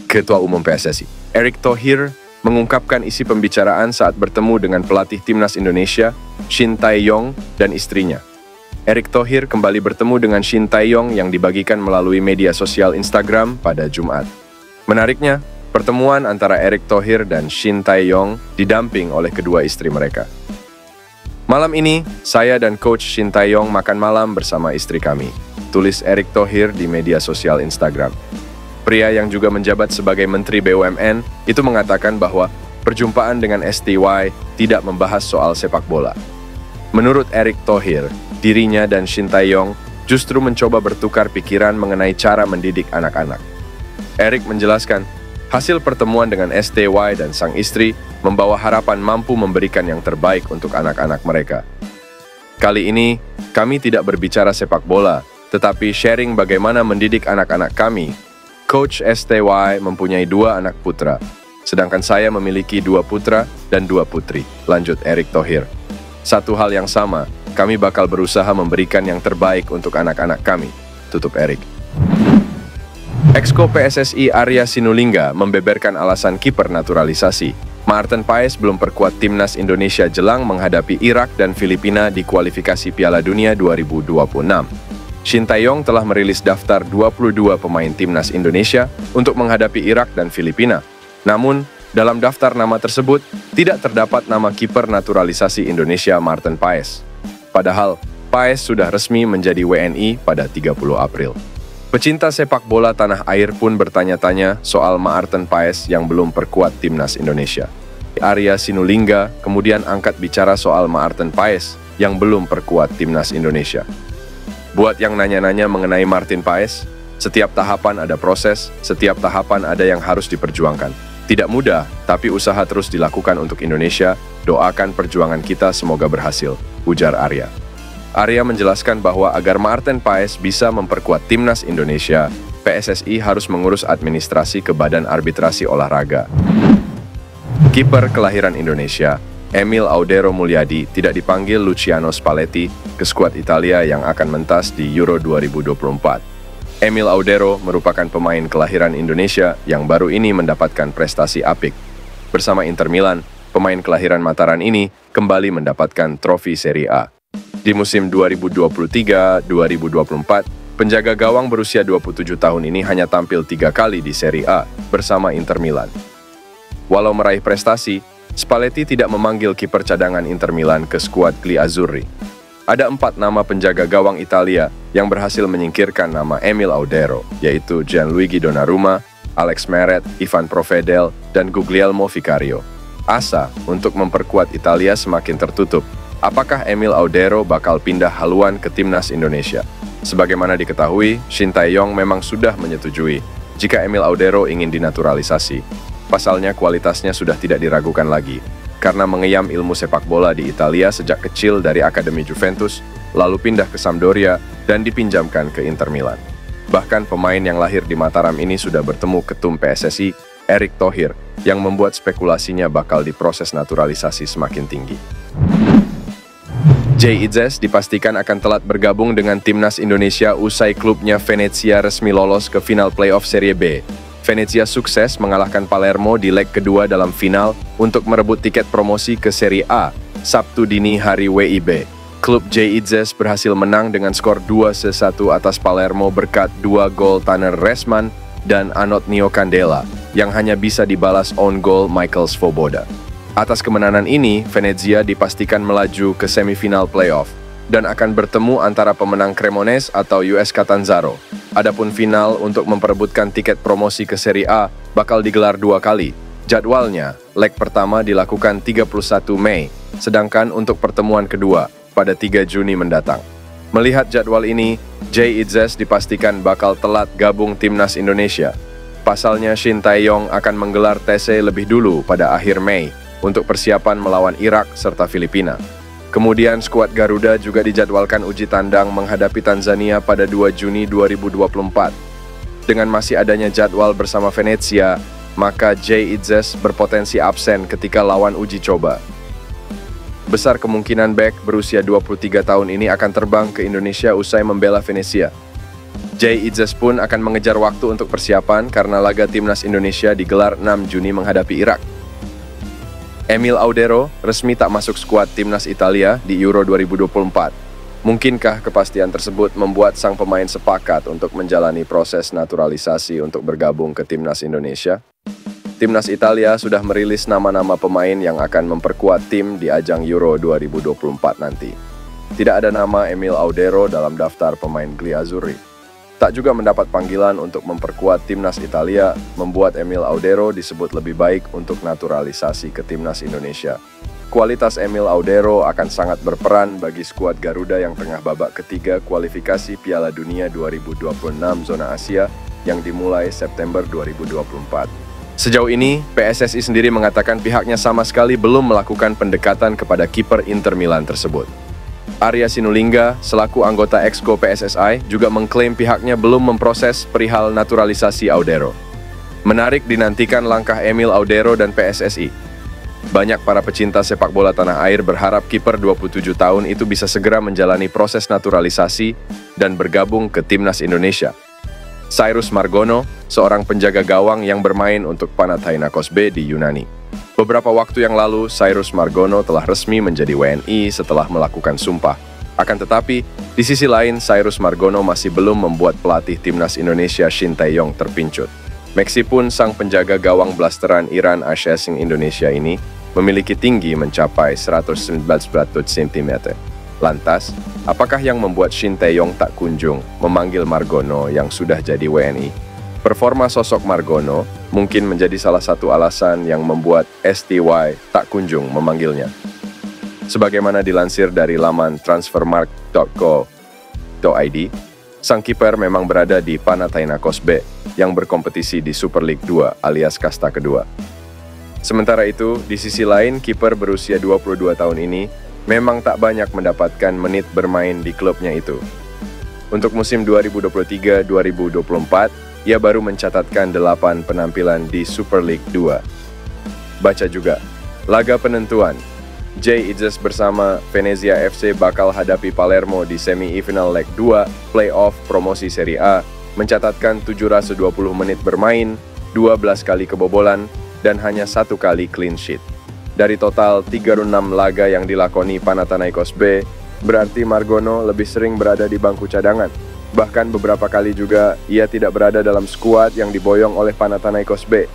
Ketua Umum PSSI, Erick Thohir, mengungkapkan isi pembicaraan saat bertemu dengan pelatih Timnas Indonesia, Shin Tae-yong, dan istrinya. Erick Thohir kembali bertemu dengan Shin Tae-yong yang dibagikan melalui media sosial Instagram pada Jumat. Menariknya, pertemuan antara Erick Thohir dan Shin Tae-yong didamping oleh kedua istri mereka. Malam ini, saya dan Coach Shin Tae-yong makan malam bersama istri kami, tulis Erick Thohir di media sosial Instagram. Pria yang juga menjabat sebagai Menteri BUMN itu mengatakan bahwa perjumpaan dengan STY tidak membahas soal sepak bola. Menurut Erick Thohir, dirinya dan Shin Tae-yong justru mencoba bertukar pikiran mengenai cara mendidik anak-anak. Erick menjelaskan, hasil pertemuan dengan STY dan sang istri membawa harapan mampu memberikan yang terbaik untuk anak-anak mereka. Kali ini, kami tidak berbicara sepak bola, tetapi sharing bagaimana mendidik anak-anak kami. Coach STY mempunyai 2 anak putra, sedangkan saya memiliki 2 putra dan 2 putri, lanjut Erick Thohir. Satu hal yang sama, kami bakal berusaha memberikan yang terbaik untuk anak-anak kami, tutup Erick. Exco PSSI Arya Sinulinga membeberkan alasan kiper naturalisasi. Maarten Paes belum perkuat Timnas Indonesia jelang menghadapi Irak dan Filipina di kualifikasi Piala Dunia 2026. Shin Tae-yong telah merilis daftar 22 pemain Timnas Indonesia untuk menghadapi Irak dan Filipina. Namun, dalam daftar nama tersebut, tidak terdapat nama kiper naturalisasi Indonesia Maarten Paes. Padahal, Paes sudah resmi menjadi WNI pada 30 April. Pecinta sepak bola tanah air pun bertanya-tanya soal Maarten Paes yang belum perkuat Timnas Indonesia. Arya Sinulinga kemudian angkat bicara soal Maarten Paes yang belum perkuat Timnas Indonesia. Buat yang nanya-nanya mengenai Maarten Paes, setiap tahapan ada proses, setiap tahapan ada yang harus diperjuangkan. Tidak mudah, tapi usaha terus dilakukan untuk Indonesia. Doakan perjuangan kita semoga berhasil, ujar Arya. Arya menjelaskan bahwa agar Maarten Paes bisa memperkuat Timnas Indonesia, PSSI harus mengurus administrasi ke Badan Arbitrasi Olahraga. Kiper kelahiran Indonesia, Emil Audero Mulyadi tidak dipanggil Luciano Spalletti ke skuad Italia yang akan mentas di Euro 2024. Emil Audero merupakan pemain kelahiran Indonesia yang baru ini mendapatkan prestasi apik. Bersama Inter Milan, pemain kelahiran Mataram ini kembali mendapatkan trofi Serie A. Di musim 2023-2024, penjaga gawang berusia 27 tahun ini hanya tampil 3 kali di Serie A bersama Inter Milan. Walau meraih prestasi, Spalletti tidak memanggil kiper cadangan Inter Milan ke skuad Gli Azzurri. Ada 4 nama penjaga gawang Italia yang berhasil menyingkirkan nama Emil Audero, yaitu Gianluigi Donnarumma, Alex Meret, Ivan Provedel, dan Guglielmo Vicario. Asa untuk memperkuat Italia semakin tertutup. Apakah Emil Audero bakal pindah haluan ke Timnas Indonesia? Sebagaimana diketahui, Shin Tae-yong memang sudah menyetujui jika Emil Audero ingin dinaturalisasi. Pasalnya kualitasnya sudah tidak diragukan lagi, karena mengeyam ilmu sepak bola di Italia sejak kecil dari Akademi Juventus, lalu pindah ke Sampdoria, dan dipinjamkan ke Inter Milan. Bahkan pemain yang lahir di Mataram ini sudah bertemu Ketum PSSI, Erick Thohir, yang membuat spekulasinya bakal diproses naturalisasi semakin tinggi. Jay Itzes dipastikan akan telat bergabung dengan Timnas Indonesia usai klubnya Venezia resmi lolos ke final playoff Serie B. Venezia sukses mengalahkan Palermo di leg kedua dalam final untuk merebut tiket promosi ke Serie A Sabtu dini hari WIB. Klub Jay Itzes berhasil menang dengan skor 2-1 atas Palermo berkat 2 gol Tanner Resman dan Antonio Candela yang hanya bisa dibalas own goal Michael Svoboda. Atas kemenangan ini, Venezia dipastikan melaju ke semifinal playoff dan akan bertemu antara pemenang Cremonese atau US Catanzaro. Adapun final untuk memperebutkan tiket promosi ke Serie A bakal digelar 2 kali. Jadwalnya, leg pertama dilakukan 31 Mei, sedangkan untuk pertemuan kedua pada 3 Juni mendatang. Melihat jadwal ini, Jay Itzes dipastikan bakal telat gabung Timnas Indonesia. Pasalnya Shin Tae-yong akan menggelar TC lebih dulu pada akhir Mei untuk persiapan melawan Irak serta Filipina. Kemudian skuad Garuda juga dijadwalkan uji tandang menghadapi Tanzania pada 2 Juni 2024. Dengan masih adanya jadwal bersama Venezia, maka Jay Itzes berpotensi absen ketika lawan uji coba. Besar kemungkinan bek berusia 23 tahun ini akan terbang ke Indonesia usai membela Venezia. Jay Itzes pun akan mengejar waktu untuk persiapan karena laga timnas Indonesia digelar 6 Juni menghadapi Irak. Emil Audero resmi tak masuk skuad timnas Italia di Euro 2024. Mungkinkah kepastian tersebut membuat sang pemain sepakat untuk menjalani proses naturalisasi untuk bergabung ke timnas Indonesia? Timnas Italia sudah merilis nama-nama pemain yang akan memperkuat tim di ajang Euro 2024 nanti. Tidak ada nama Emil Audero dalam daftar pemain Gliazzurri. Tak juga mendapat panggilan untuk memperkuat timnas Italia, membuat Emil Audero disebut lebih baik untuk naturalisasi ke timnas Indonesia. Kualitas Emil Audero akan sangat berperan bagi skuad Garuda yang tengah babak ketiga kualifikasi Piala Dunia 2026 zona Asia yang dimulai September 2024. Sejauh ini, PSSI sendiri mengatakan pihaknya sama sekali belum melakukan pendekatan kepada kiper Inter Milan tersebut. Arya Sinulinga, selaku anggota Exco PSSI, juga mengklaim pihaknya belum memproses perihal naturalisasi Audero. Menarik dinantikan langkah Emil Audero dan PSSI. Banyak para pecinta sepak bola tanah air berharap kiper 27 tahun itu bisa segera menjalani proses naturalisasi dan bergabung ke timnas Indonesia. Cyrus Margono, seorang penjaga gawang yang bermain untuk Panathinaikos B di Yunani. Beberapa waktu yang lalu, Cyrus Margono telah resmi menjadi WNI setelah melakukan sumpah. Akan tetapi, di sisi lain, Cyrus Margono masih belum membuat pelatih timnas Indonesia Shin Tae-yong terpincut. Meskipun sang penjaga gawang blasteran Iran Ashesing Indonesia ini memiliki tinggi mencapai 119 cm. Lantas, apakah yang membuat Shin Tae-yong tak kunjung memanggil Margono yang sudah jadi WNI? Performa sosok Margono mungkin menjadi salah satu alasan yang membuat STY tak kunjung memanggilnya. Sebagaimana dilansir dari laman transfermarkt.co.id, sang kiper memang berada di Panathinaikos B yang berkompetisi di Super League 2 alias kasta kedua. Sementara itu, di sisi lain, kiper berusia 22 tahun ini memang tak banyak mendapatkan menit bermain di klubnya itu. Untuk musim 2023-2024, ia baru mencatatkan 8 penampilan di Super League 2. Baca juga, laga penentuan. Jay Itzes bersama Venezia FC bakal hadapi Palermo di semi-final leg 2 playoff promosi Serie A, mencatatkan 720 menit bermain, 12 kali kebobolan, dan hanya 1 kali clean sheet. Dari total 36 laga yang dilakoni Panathinaikos B, berarti Margono lebih sering berada di bangku cadangan. Bahkan beberapa kali juga ia tidak berada dalam skuad yang diboyong oleh Panathinaikos B.